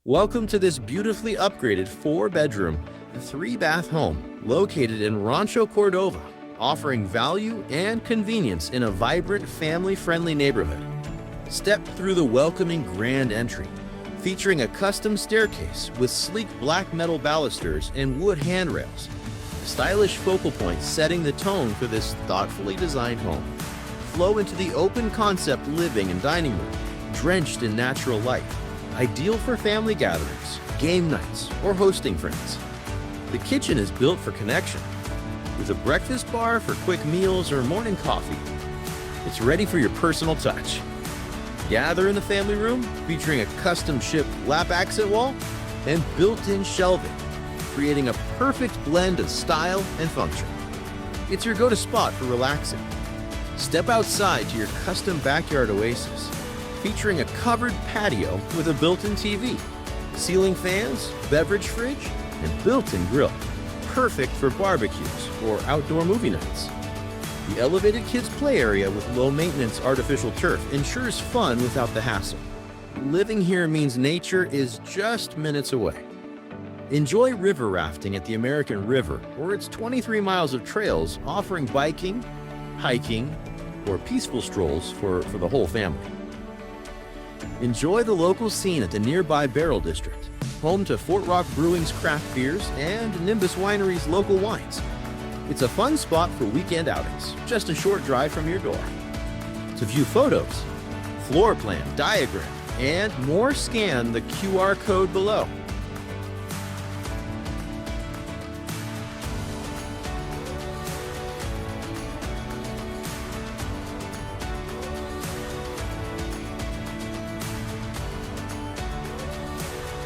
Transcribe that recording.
Welcome to this beautifully upgraded 4-bedroom, 3-bath home located in Rancho Cordova, offering value and convenience in a vibrant, family-friendly neighborhood. Step through the welcoming grand entry, featuring a custom staircase with sleek black metal balusters and wood handrails. Stylish focal points setting the tone for this thoughtfully designed home. Flow into the open concept living and dining room, drenched in natural light. Ideal for family gatherings, game nights, or hosting friends. The kitchen is built for connection, with a breakfast bar for quick meals or morning coffee. It's ready for your personal touch. Gather in the family room, featuring a custom shipped lap accent wall and built-in shelving, creating a perfect blend of style and function. It's your go-to spot for relaxing. Step outside to your custom backyard oasis, featuring a covered patio with a built-in TV, ceiling fans, beverage fridge, and built-in grill, perfect for barbecues or outdoor movie nights. The elevated kids' play area with low-maintenance artificial turf ensures fun without the hassle. Living here means nature is just minutes away. Enjoy river rafting at the American River or its 23 miles of trails offering biking, hiking, or peaceful strolls for the whole family. Enjoy the local scene at the nearby Barrel District, home to Fort Rock Brewing's craft beers and Nimbus Winery's local wines. It's a fun spot for weekend outings, just a short drive from your door. To view photos, floor plan, diagram, and more, scan the QR code below.